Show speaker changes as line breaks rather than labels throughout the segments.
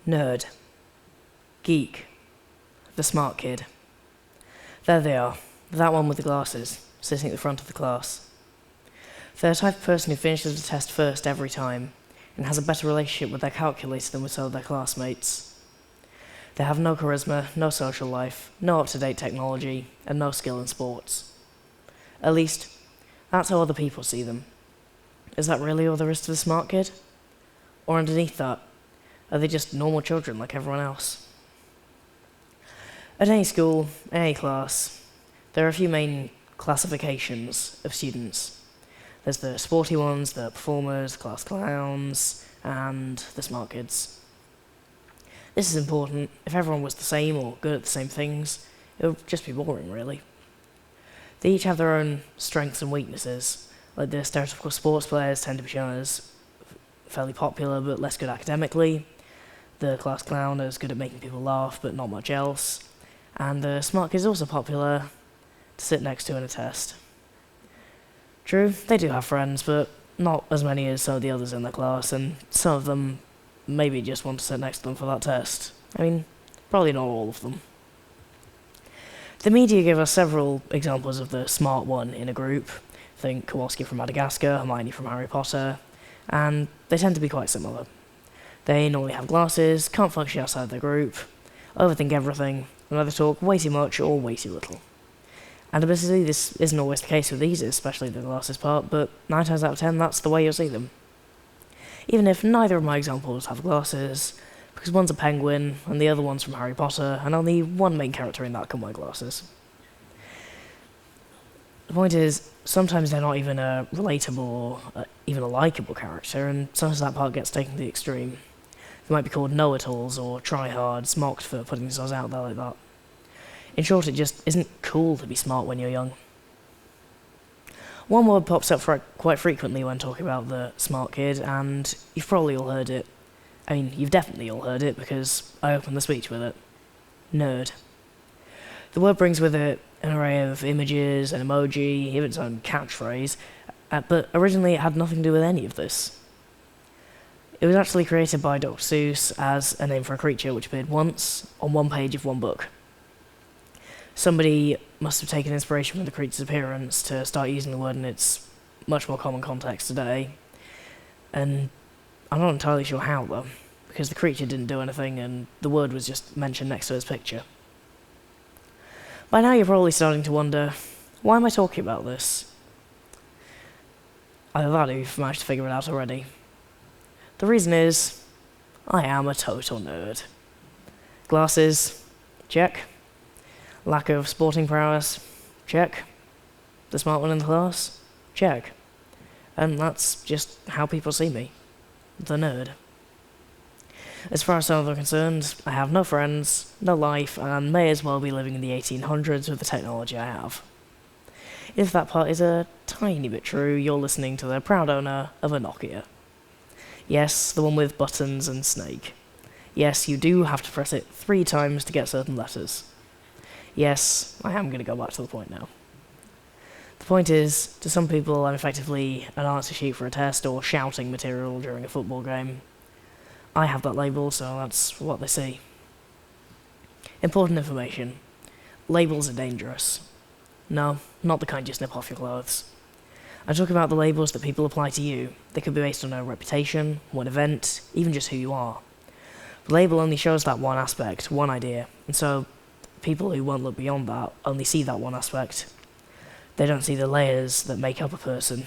Nerd. Geek. The smart kid. There they are, that one with the glasses, sitting at the front of the class. They're the type of person who finishes the test first every time, and has a better relationship with their calculator than with some of their classmates. They have no charisma, no social life, no up-to-date technology, and no skill in sports. At least, that's how other people see them. Is that really all there is to the smart kid? Or underneath that, are they just normal children like everyone else? At any school, any class, there are a few main classifications of students. There's the sporty ones, the performers, class clowns, and the smart kids. This is important. If everyone was the same or good at the same things, it would just be boring, really. They each have their own strengths and weaknesses. Like the stereotypical sports players tend to be shown as fairly popular but less good academically. The class clown is good at making people laugh but not much else. And the smart kid is also popular to sit next to in a test. True, they do have friends, but not as many as some of the others in the class, and some of them maybe just want to sit next to them for that test. I mean, probably not all of them. The media give us several examples of the smart one in a group. Think Oskar from Madagascar, Hermione from Harry Potter, and they tend to be quite similar. They normally have glasses, can't function outside their group, overthink everything, and either talk way too much or way too little. And admittedly, this isn't always the case with these, especially the glasses part, but 9 times out of 10, that's the way you'll see them. Even if neither of my examples have glasses, because one's a penguin, and the other one's from Harry Potter, and only one main character in that can wear glasses. The point is, sometimes they're not even a relatable or even a likeable character, and sometimes that part gets taken to the extreme. They might be called know-it-alls or tryhards, mocked for putting themselves out there like that. In short, it just isn't cool to be smart when you're young. One word pops up quite frequently when talking about the smart kid, and you've probably all heard it. I mean, you've definitely all heard it, because I opened the speech with it. Nerd. The word brings with it an array of images, an emoji, even its own catchphrase, but originally it had nothing to do with any of this. It was actually created by Dr. Seuss as a name for a creature which appeared once on one page of one book. Somebody must have taken inspiration from the creature's appearance to start using the word in its much more common context today, and I'm not entirely sure how, though, because the creature didn't do anything and the word was just mentioned next to his picture. By now you're probably starting to wonder, why am I talking about this? Either that or you've managed to figure it out already. The reason is, I am a total nerd. Glasses, check. Lack of sporting prowess, check. The smart one in the class, check. And that's just how people see me. The nerd. As far as some of them are concerned, I have no friends, no life, and may as well be living in the 1800s with the technology I have. If that part is a tiny bit true, you're listening to the proud owner of a Nokia. Yes, the one with buttons and snake. Yes, you do have to press it 3 times to get certain letters. Yes, I am going to go back to the point now. The point is, to some people I'm effectively an answer sheet for a test or shouting material during a football game. I have that label, so that's what they see. Important information. Labels are dangerous. No, not the kind you snip off your clothes. I'm talking about the labels that people apply to you. They could be based on a reputation, one event, even just who you are. The label only shows that one aspect, one idea, and so people who won't look beyond that only see that one aspect. They don't see the layers that make up a person.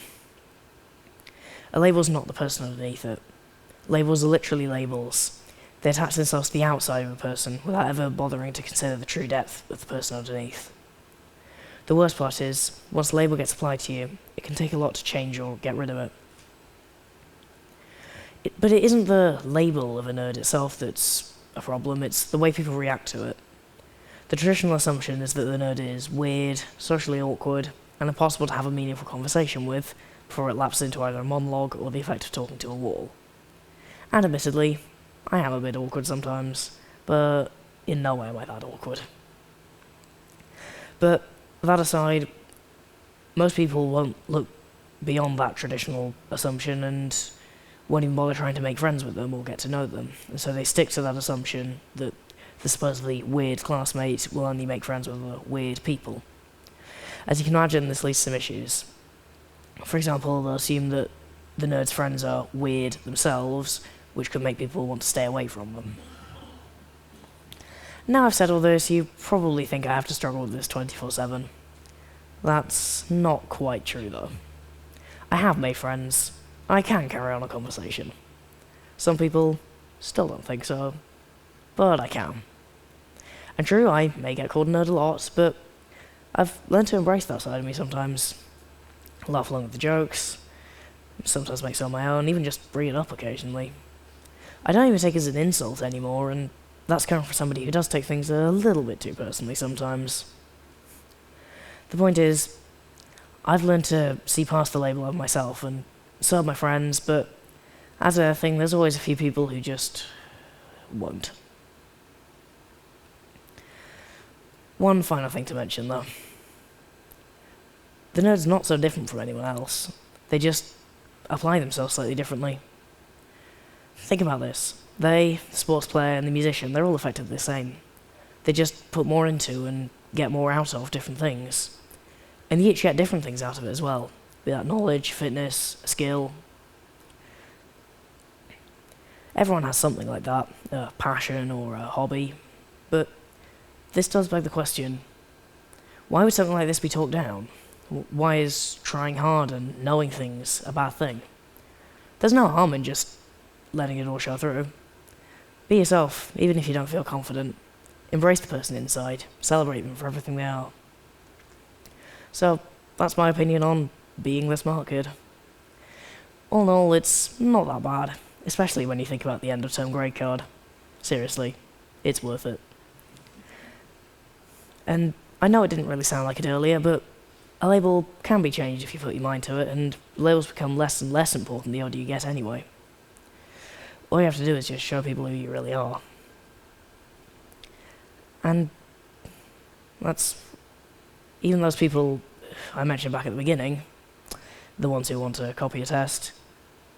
A label's not the person underneath it. Labels are literally labels. They attach themselves to the outside of a person without ever bothering to consider the true depth of the person underneath. The worst part is, once a label gets applied to you, it can take a lot to change or get rid of it. But it isn't the label of a nerd itself that's a problem, it's the way people react to it. The traditional assumption is that the nerd is weird, socially awkward, and impossible to have a meaningful conversation with before it lapses into either a monologue or the effect of talking to a wall. And admittedly, I am a bit awkward sometimes, but in no way am I that awkward. But that aside, most people won't look beyond that traditional assumption and won't even bother trying to make friends with them or get to know them, and so they stick to that assumption that the supposedly weird classmate will only make friends with other weird people. As you can imagine, this leads to some issues. For example, they'll assume that the nerd's friends are weird themselves, which could make people want to stay away from them. Now I've said all this, you probably think I have to struggle with this 24/7. That's not quite true, though. I have made friends. I can carry on a conversation. Some people still don't think so, but I can. And true, I may get called a nerd a lot, but I've learned to embrace that side of me sometimes. Laugh along with the jokes, sometimes make some of my own, even just bring it up occasionally. I don't even take it as an insult anymore, and that's coming from somebody who does take things a little bit too personally sometimes. The point is, I've learned to see past the label of myself, and so have my friends, but as a thing, there's always a few people who just won't. One final thing to mention, though. The nerd's not so different from anyone else. They just apply themselves slightly differently. Think about this. They, the sports player and the musician, they're all effectively the same. They just put more into and get more out of different things. And they each get different things out of it as well. Be that knowledge, fitness, skill. Everyone has something like that, a passion or a hobby. But this does beg the question, why would something like this be talked down? Why is trying hard and knowing things a bad thing? There's no harm in just letting it all show through. Be yourself, even if you don't feel confident. Embrace the person inside. Celebrate them for everything they are. So, that's my opinion on being the smart kid. All in all, it's not that bad, especially when you think about the end of term grade card. Seriously, it's worth it. And I know it didn't really sound like it earlier, but a label can be changed if you put your mind to it, and labels become less and less important the older you get anyway. All you have to do is just show people who you really are. And that's... even those people I mentioned back at the beginning, the ones who want to copy a test,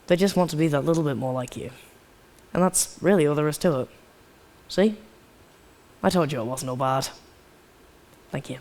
they just want to be that little bit more like you. And that's really all there is to it. See? I told you it wasn't all bad. Thank you.